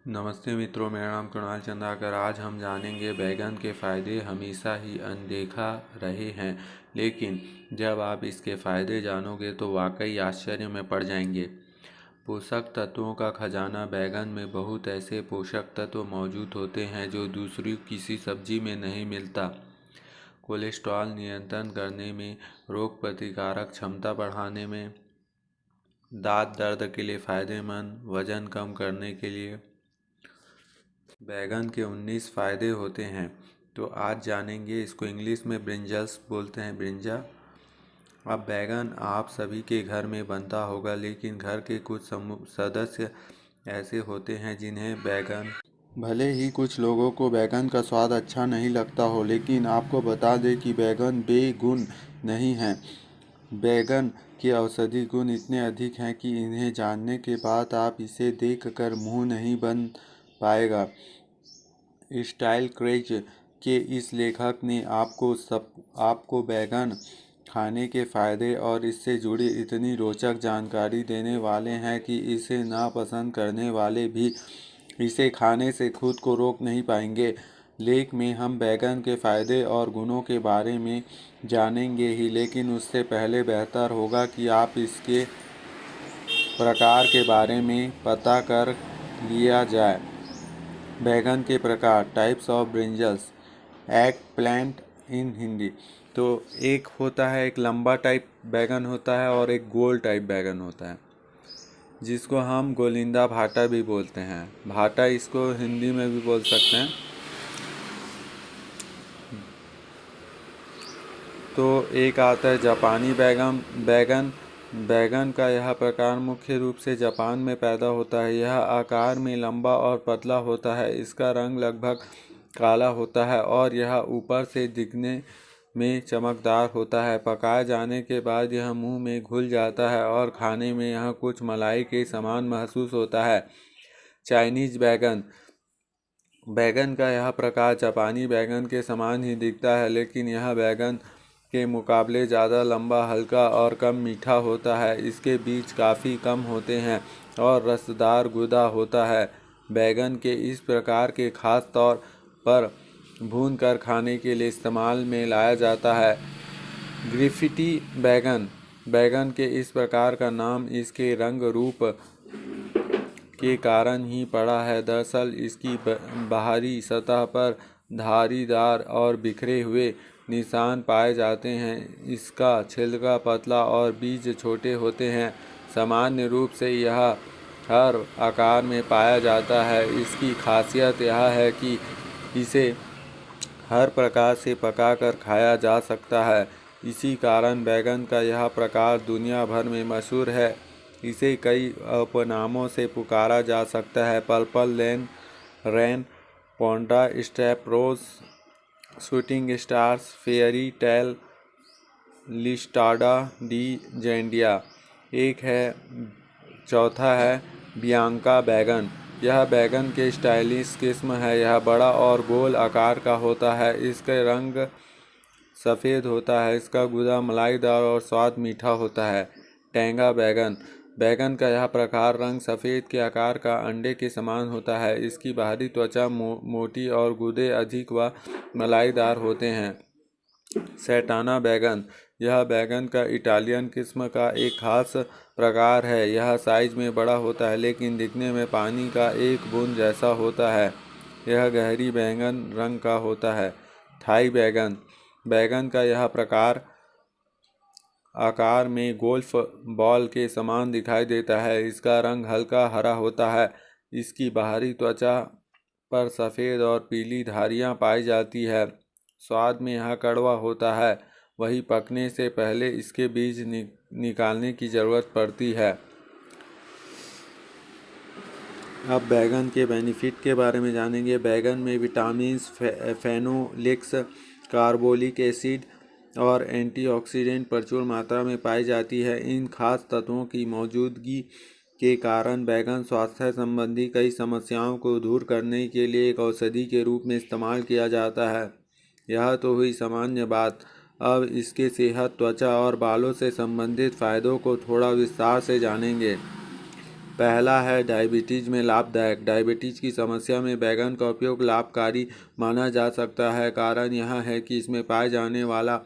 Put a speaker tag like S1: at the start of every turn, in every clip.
S1: नमस्ते मित्रों, मेरा नाम कुणाल चंद्राकर। आज हम जानेंगे बैगन के फ़ायदे हमेशा ही अनदेखा रहे हैं, लेकिन जब आप इसके फ़ायदे जानोगे तो वाकई आश्चर्य में पड़ जाएंगे। पोषक तत्वों का खजाना। बैगन में बहुत ऐसे पोषक तत्व मौजूद होते हैं जो दूसरी किसी सब्जी में नहीं मिलता। कोलेस्ट्रॉल नियंत्रण करने में, रोग प्रतिकारक क्षमता बढ़ाने में, दांत दर्द के लिए फ़ायदेमंद, वजन कम करने के लिए। बैगन के 19 फ़ायदे होते हैं, तो आज जानेंगे। इसको इंग्लिश में ब्रिंजल्स बोलते हैं, ब्रिंजा। अब बैगन आप सभी के घर में बनता होगा, लेकिन घर के कुछ सदस्य ऐसे होते हैं जिन्हें बैगन, भले ही कुछ लोगों को बैगन का स्वाद अच्छा नहीं लगता हो, लेकिन आपको बता दें कि बैगन बेगुन नहीं है। बैगन के औषधि गुण इतने अधिक हैं कि इन्हें जानने के बाद आप इसे देखकर मुंह नहीं बन पाएगा। स्टाइल क्रेज के इस लेखक ने आपको बैगन खाने के फायदे और इससे जुड़ी इतनी रोचक जानकारी देने वाले हैं कि इसे नापसंद करने वाले भी इसे खाने से खुद को रोक नहीं पाएंगे। लेख में हम बैगन के फायदे और गुणों के बारे में जानेंगे ही, लेकिन उससे पहले बेहतर होगा कि आप इसके प्रकार के बारे में पता कर लिया जाए। बैगन के प्रकार, types of brinjals. Egg plant in Hindi. तो एक लंबा टाइप बैगन होता है और एक गोल टाइप बैगन होता है, जिसको हम गोलिंदा भाटा भी बोलते हैं। भाटा इसको हिंदी में भी बोल सकते हैं। तो एक आता है जापानी बैगन। बैगन का यह प्रकार मुख्य रूप से जापान में पैदा होता है। यह आकार में लंबा और पतला होता है। इसका रंग लगभग काला होता है और यह ऊपर से दिखने में चमकदार होता है। पकाए जाने के बाद यह मुंह में घुल जाता है और खाने में यह कुछ मलाई के समान महसूस होता है। चाइनीज बैगन। बैगन का यह प्रकार जापानी बैगन के समान ही दिखता है, लेकिन यह बैगन के मुकाबले ज़्यादा लंबा, हल्का और कम मीठा होता है। इसके बीज काफ़ी कम होते हैं और रसदार गूदा होता है। बैगन के इस प्रकार के खास तौर पर भून कर खाने के लिए इस्तेमाल में लाया जाता है। ग्रिफिटी बैगन। बैगन के इस प्रकार का नाम इसके रंग रूप के कारण ही पड़ा है। दरअसल इसकी बाहरी सतह पर धारीदार और बिखरे हुए निशान पाए जाते हैं। इसका छिलका पतला और बीज छोटे होते हैं। सामान्य रूप से यह हर आकार में पाया जाता है। इसकी खासियत यह है कि इसे हर प्रकार से पकाकर खाया जा सकता है। इसी कारण बैगन का यह प्रकार दुनिया भर में मशहूर है। इसे कई उपनामों से पुकारा जा सकता है: पर्पल रेन, पोंटा step rose, shooting stars, fairy tale, Listada de Gandia. चौथा है बियांका बैगन। यह बैगन के स्टाइलिश किस्म है। यह बड़ा और गोल आकार का होता है। इसका रंग सफ़ेद होता है। इसका गूदा मलाईदार और स्वाद मीठा होता है। टेंगा बैगन। बैगन का यह प्रकार रंग सफ़ेद के आकार का अंडे के समान होता है। इसकी बाहरी त्वचा मोटी और गूदे अधिक व मलाईदार होते हैं। सैटाना बैगन। यह बैगन का इटालियन किस्म का एक खास प्रकार है। यह साइज में बड़ा होता है, लेकिन दिखने में पानी का एक बूंद जैसा होता है। यह गहरी बैंगन रंग का होता है। थाई बैगन। बैगन का यह प्रकार आकार में गोल्फ बॉल के समान दिखाई देता है। इसका रंग हल्का हरा होता है। इसकी बाहरी त्वचा पर सफ़ेद और पीली धारियाँ पाई जाती है। स्वाद में यह कड़वा होता है। वही पकने से पहले इसके बीज निकालने की ज़रूरत पड़ती है। अब बैगन के बेनिफिट के बारे में जानेंगे। बैगन में विटामिन्स, फेनोलिक्स, कार्बोलिक एसिड और एंटीऑक्सीडेंट प्रचुर मात्रा में पाई जाती है। इन खास तत्वों की मौजूदगी के कारण बैगन स्वास्थ्य संबंधी कई समस्याओं को दूर करने के लिए एक औषधि के रूप में इस्तेमाल किया जाता है। यह तो हुई सामान्य बात। अब इसके सेहत, त्वचा और बालों से संबंधित फ़ायदों को थोड़ा विस्तार से जानेंगे। पहला है डायबिटीज में लाभदायक। डायबिटीज की समस्या में बैगन का उपयोग लाभकारी माना जा सकता है। कारण यह है कि इसमें पाए जाने वाला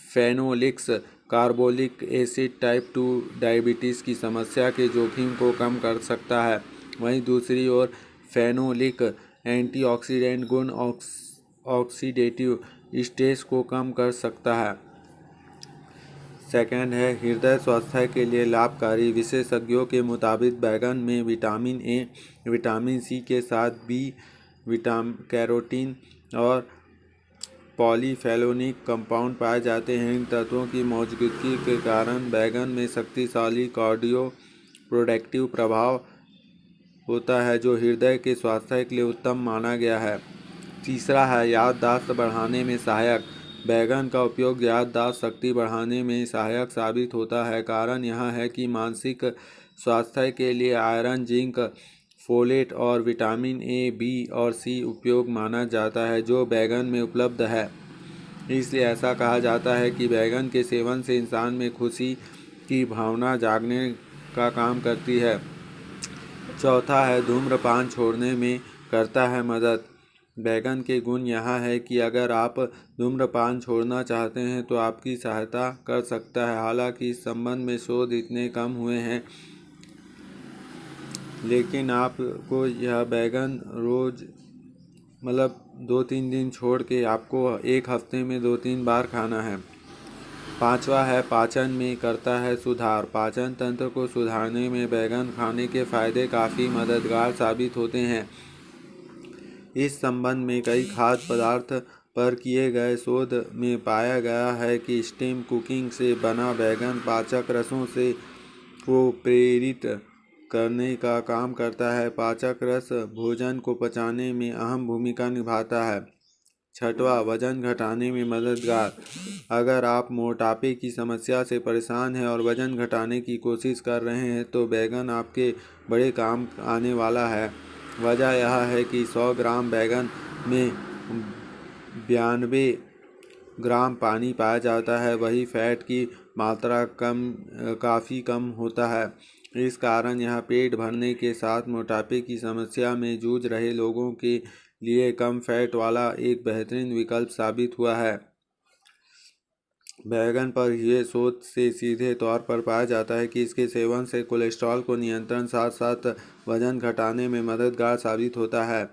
S1: phenolics carbolic acid type 2 diabetes की समस्या के जोखिम को कम कर सकता है। वहीं दूसरी ओर फेनोलिक एंटीऑक्सीडेंट गुण ऑक्सीडेटिव स्ट्रेस को कम कर सकता है। सेकंड है हृदय स्वास्थ्य के लिए लाभकारी। विशेषज्ञों के मुताबिक बैगन में विटामिन ए, विटामिन सी के साथ बी कैरोटीन और पॉलीफेनोलिक कंपाउंड पाए जाते हैं। इन तत्वों की मौजूदगी के कारण बैगन में शक्तिशाली कार्डियो प्रोटेक्टिव प्रभाव होता है, जो हृदय के स्वास्थ्य के लिए उत्तम माना गया है। तीसरा है याददाश्त बढ़ाने में सहायक। बैगन का उपयोग याददाश्त शक्ति बढ़ाने में सहायक साबित होता है। कारण यह है कि मानसिक स्वास्थ्य के लिए आयरन, जिंक, फोलेट और विटामिन ए, बी और सी उपयोग माना जाता है, जो बैगन में उपलब्ध है। इसलिए ऐसा कहा जाता है कि बैगन के सेवन से इंसान में खुशी की भावना जागने का काम करती है। चौथा है धूम्रपान छोड़ने में करता है मदद। बैगन के गुण यह है कि अगर आप धूम्रपान छोड़ना चाहते हैं तो आपकी सहायता कर सकता है। हालांकि इस संबंध में शोध इतने कम हुए हैं, लेकिन आपको यह बैगन रोज 2-3 दिन छोड़ के आपको एक हफ्ते में 2-3 बार खाना है। पांचवा है पाचन में करता है सुधार। पाचन तंत्र को सुधारने में बैगन खाने के फायदे काफ़ी मददगार साबित होते हैं। इस संबंध में कई खाद्य पदार्थ पर किए गए शोध में पाया गया है कि स्टीम कुकिंग से बना बैगन पाचक रसों से को प्रेरित करने का काम करता है। पाचक रस भोजन को पचाने में अहम भूमिका निभाता है। छठवां वजन घटाने में मददगार। अगर आप मोटापे की समस्या से परेशान हैं और वजन घटाने की कोशिश कर रहे हैं तो बैगन आपके बड़े काम आने वाला है। वजह यह है कि 100 ग्राम बैगन में 92 ग्राम पानी पाया जाता है। वही फैट की मात्रा काफ़ी कम होता है। इस कारण यह पेट भरने के साथ मोटापे की समस्या में जूझ रहे लोगों के लिए कम फैट वाला एक बेहतरीन विकल्प साबित हुआ है। बैगन पर यह शोध से सीधे तौर पर पाया जाता है कि इसके सेवन से कोलेस्ट्रॉल को नियंत्रण साथ साथ वजन घटाने में मददगार साबित होता है।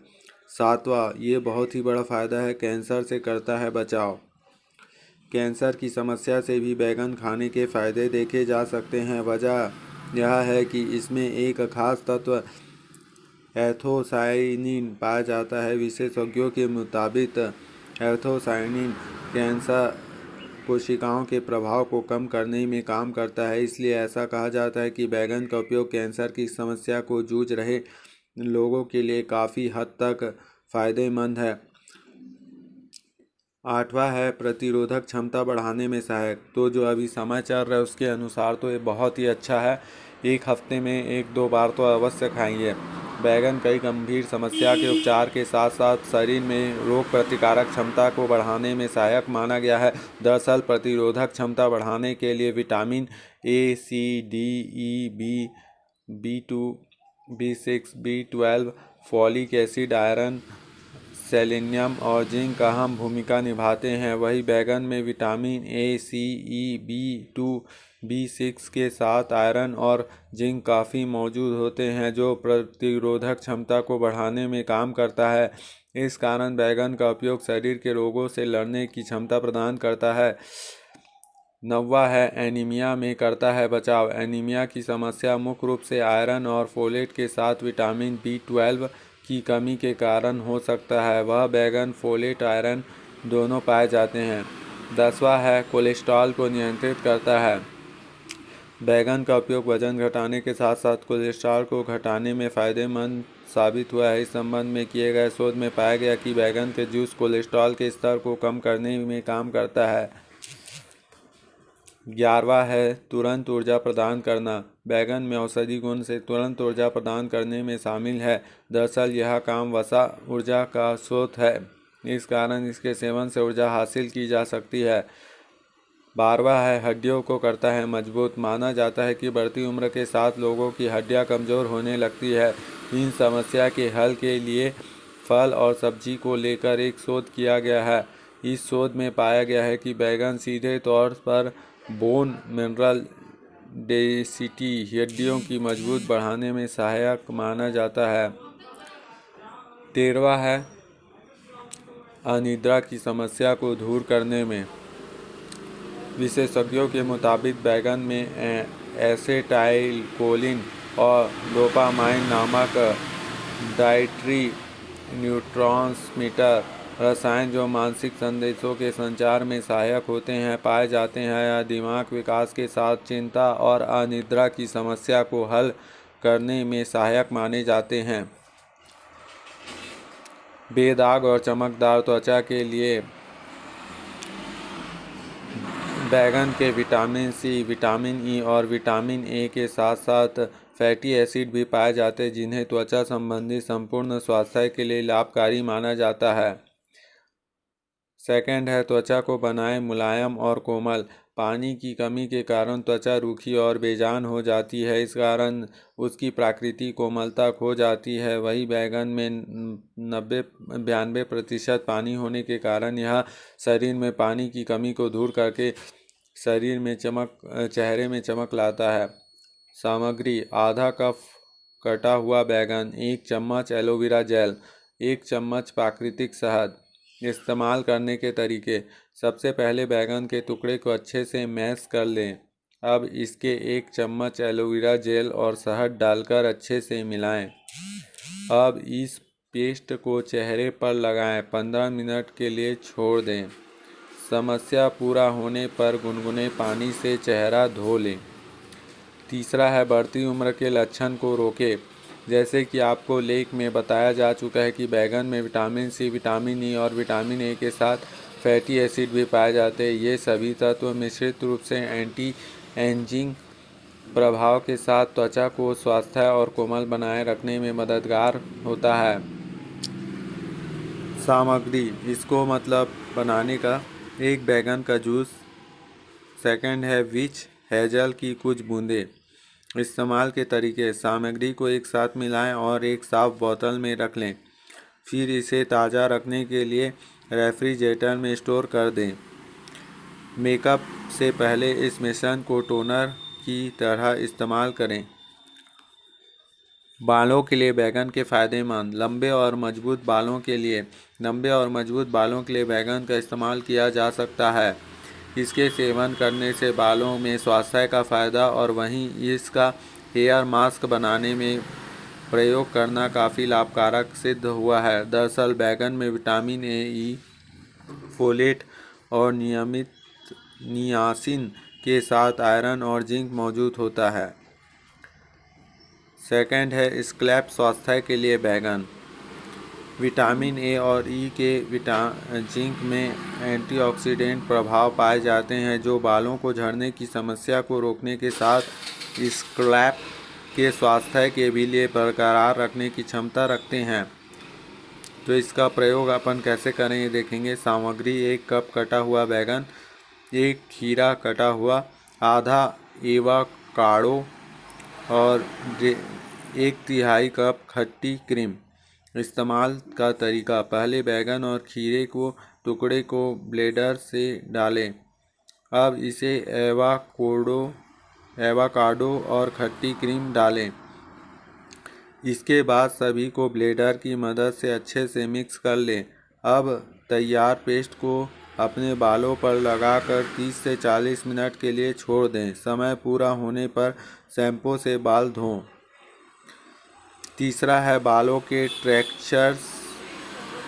S1: सातवां, ये बहुत ही बड़ा फायदा है, कैंसर से करता है बचाव। कैंसर की समस्या से भी बैगन खाने के फायदे देखे जा सकते हैं। वजह यह है कि इसमें एक खास तत्व एंथोसायनिन पाया जाता है। विशेषज्ञों के मुताबिक एंथोसायनिन कैंसर कोशिकाओं के प्रभाव को कम करने में काम करता है। इसलिए ऐसा कहा जाता है कि बैगन का उपयोग कैंसर की समस्या को जूझ रहे लोगों के लिए काफ़ी हद तक फायदेमंद है। आठवां है प्रतिरोधक क्षमता बढ़ाने में सहायक। तो जो अभी समय चल रहा है उसके अनुसार तो ये बहुत ही अच्छा है। एक हफ्ते में 1-2 बार तो अवश्य खाइए। बैगन कई गंभीर समस्या के उपचार के साथ साथ शरीर में रोग प्रतिकारक क्षमता को बढ़ाने में सहायक माना गया है। दरअसल प्रतिरोधक क्षमता बढ़ाने के लिए vitamin A, C, D, E, B, B2, B6, B12, folic acid, iron, selenium और जिंक अहम भूमिका निभाते हैं। वही बैगन में vitamin A, C, E, B2, B6 के साथ आयरन और जिंक काफ़ी मौजूद होते हैं, जो प्रतिरोधक क्षमता को बढ़ाने में काम करता है। इस कारण बैगन का उपयोग शरीर के रोगों से लड़ने की क्षमता प्रदान करता है। नौवां है एनीमिया में करता है बचाव। एनीमिया की समस्या मुख्य रूप से आयरन और फोलेट के साथ विटामिन B12 की कमी के कारण हो सकता है। वह बैगन फोलेट आयरन दोनों पाए जाते हैं। 10वां है कोलेस्ट्रॉल को नियंत्रित करता है। बैगन का उपयोग वजन घटाने के साथ साथ कोलेस्ट्रॉल को घटाने में फ़ायदेमंद साबित हुआ है। इस संबंध में किए गए शोध में पाया गया कि बैगन के जूस कोलेस्ट्रॉल के स्तर को कम करने में काम करता है। 11वां है तुरंत ऊर्जा प्रदान करना। बैगन में औषधि गुण से तुरंत ऊर्जा प्रदान करने में शामिल है। दरअसल यह काम वसा ऊर्जा का स्रोत है। इस कारण इसके सेवन से ऊर्जा हासिल की जा सकती है। 12वां है हड्डियों को करता है मजबूत। माना जाता है कि बढ़ती उम्र के साथ लोगों की हड्डियां कमज़ोर होने लगती है। इन समस्या के हल के लिए फल और सब्जी को लेकर एक शोध किया गया है। इस शोध में पाया गया है कि बैगन सीधे तौर पर बोन मिनरल डेंसिटी हड्डियों की मजबूत बढ़ाने में सहायक माना जाता है। 13वां है अनिद्रा की समस्या को दूर करने में। विशेषज्ञों के मुताबिक बैगन में एसेटाइलकोलिन और डोपामाइन नामक डाइटरी न्यूरोट्रांसमीटर रसायन जो मानसिक संदेशों के संचार में सहायक होते हैं पाए जाते हैं। यह दिमाग विकास के साथ चिंता और अनिद्रा की समस्या को हल करने में सहायक माने जाते हैं। बेदाग और चमकदार त्वचा के लिए बैगन के विटामिन सी, विटामिन ई और विटामिन ए के साथ साथ फैटी एसिड भी पाए जाते हैं जिन्हें त्वचा संबंधी संपूर्ण स्वास्थ्य के लिए लाभकारी माना जाता है। सेकंड है त्वचा को बनाए मुलायम और कोमल। पानी की कमी के कारण त्वचा रूखी और बेजान हो जाती है, इस कारण उसकी प्राकृतिक कोमलता खो जाती है। वही बैगन में 92% पानी होने के कारण यह शरीर में पानी की कमी को दूर करके चेहरे में चमक लाता है। सामग्री आधा कप कटा हुआ बैगन, 1 चम्मच एलोवेरा जेल, 1 चम्मच प्राकृतिक शहद। इस्तेमाल करने के तरीके। सबसे पहले बैगन के टुकड़े को अच्छे से मैश कर लें। अब इसके 1 चम्मच एलोवेरा जेल और शहद डालकर अच्छे से मिलाएं। अब इस पेस्ट को चेहरे पर लगाएं, 15 मिनट के लिए छोड़ दें। समस्या पूरा होने पर गुनगुने पानी से चेहरा धो लें। तीसरा है बढ़ती उम्र के लक्षण को रोके। जैसे कि आपको लेख में बताया जा चुका है कि बैगन में विटामिन सी, विटामिन ई और विटामिन ए के साथ फैटी एसिड भी पाए जाते हैं। ये सभी तत्व मिश्रित रूप से एंटी एजिंग प्रभाव के साथ त्वचा को स्वस्थ और कोमल बनाए रखने में मददगार होता है। सामग्री इसको बनाने का, 1 बैगन का जूस। सेकंड है विच हेजल की कुछ बूंदें। इस्तेमाल के तरीके। सामग्री को एक साथ मिलाएं और एक साफ बोतल में रख लें। फिर इसे ताज़ा रखने के लिए रेफ्रिजरेटर में स्टोर कर दें। मेकअप से पहले इस मिश्रण को टोनर की तरह इस्तेमाल करें। बालों के लिए बैगन के फ़ायदेमंद। लंबे और मजबूत बालों के लिए बैगन का इस्तेमाल किया जा सकता है। इसके सेवन करने से बालों में स्वास्थ्य का फ़ायदा और वहीं इसका हेयर मास्क बनाने में प्रयोग करना काफ़ी लाभकारक सिद्ध हुआ है। दरअसल बैगन में विटामिन ए, ई, फोलेट और नियमित नियासिन के साथ आयरन और जिंक मौजूद होता है। सेकंड है स्कैल्प स्वास्थ्य के लिए बैगन। विटामिन ए और ई के जिंक में एंटीऑक्सीडेंट प्रभाव पाए जाते हैं जो बालों को झड़ने की समस्या को रोकने के साथ स्कैल्प के स्वास्थ्य के भी लिए बरकरार रखने की क्षमता रखते हैं। तो इसका प्रयोग अपन कैसे करें ये देखेंगे। सामग्री 1 कप कटा हुआ बैगन, 1 खीरा कटा हुआ, आधा एवोकाडो और 1/3 कप खट्टी क्रीम। इस्तेमाल का तरीका। पहले बैगन और खीरे को टुकड़े को ब्लेंडर से डालें। अब इसे एवोकाडो और खट्टी क्रीम डालें। इसके बाद सभी को ब्लेंडर की मदद से अच्छे से मिक्स कर लें। अब तैयार पेस्ट को अपने बालों पर लगाकर 30 से 40 मिनट के लिए छोड़ दें। समय पूरा होने पर शैम्पू से बाल धों। तीसरा है बालों के टेक्सचर्स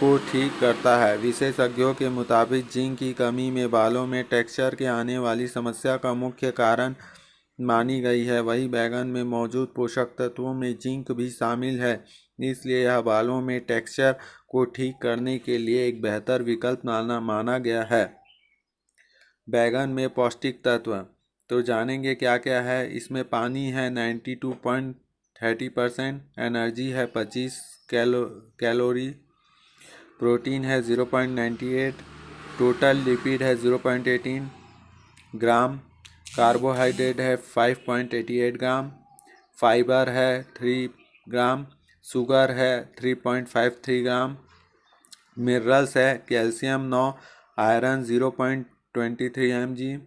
S1: को ठीक करता है। विशेषज्ञों के मुताबिक जिंक की कमी में बालों में टेक्सचर के आने वाली समस्या का मुख्य कारण मानी गई है। वही बैगन में मौजूद पोषक तत्वों में जिंक भी शामिल है, इसलिए यह बालों में टेक्सचर को ठीक करने के लिए एक बेहतर विकल्प माना गया है। बैगन में पौष्टिक तत्व तो जानेंगे क्या क्या है। इसमें पानी है 92.30%, एनर्जी है 25 कैलोरी, प्रोटीन है 0.98, टोटल लिपिड है 0.18, ग्राम। कार्बोहाइड्रेट है 5.88 ग्राम। फाइबर है 3 ग्राम। शुगर है 3.53 ग्राम। मिनरल्स है कैल्शियम 9, आयरन 0.23 mg,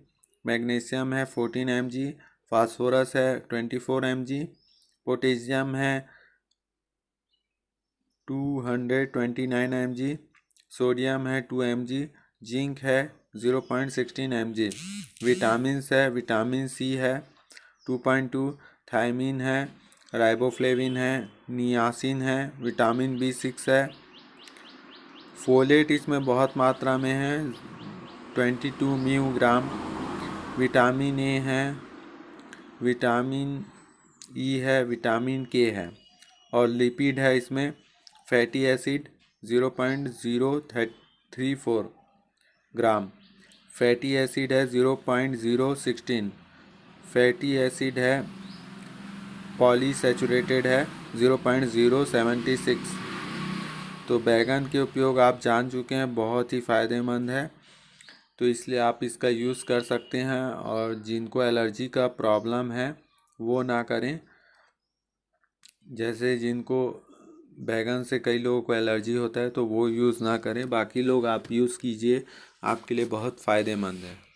S1: मैग्नीशियम है 14 mg, फास्फोरस है 24 mg, पोटेशियम है 229 mg, सोडियम है 2 mg, जिंक है 0.16 mg, विटामिन्स है विटामिन सी है 2.2, थायमिन है, राइबोफ्लेविन है, नियासिन है, विटामिन B6 है, फोलेट इसमें बहुत मात्रा में है 22 म्यू ग्राम, विटामिन ए है, विटामिन ई है, विटामिन के है, और लिपिड है इसमें फैटी एसिड 0.034 ग्राम, फैटी एसिड है 0.016, फैटी एसिड है पॉलीसैचुरेटेड है 0.076। तो बैगन के उपयोग आप जान चुके हैं, बहुत ही फ़ायदेमंद है, तो इसलिए आप इसका यूज़ कर सकते हैं। और जिनको एलर्जी का प्रॉब्लम है वो ना करें, जैसे जिनको बैगन से कई लोगों को एलर्जी होता है तो वो यूज़ ना करें, बाकी लोग आप यूज़ कीजिए, आपके लिए बहुत फ़ायदेमंद है।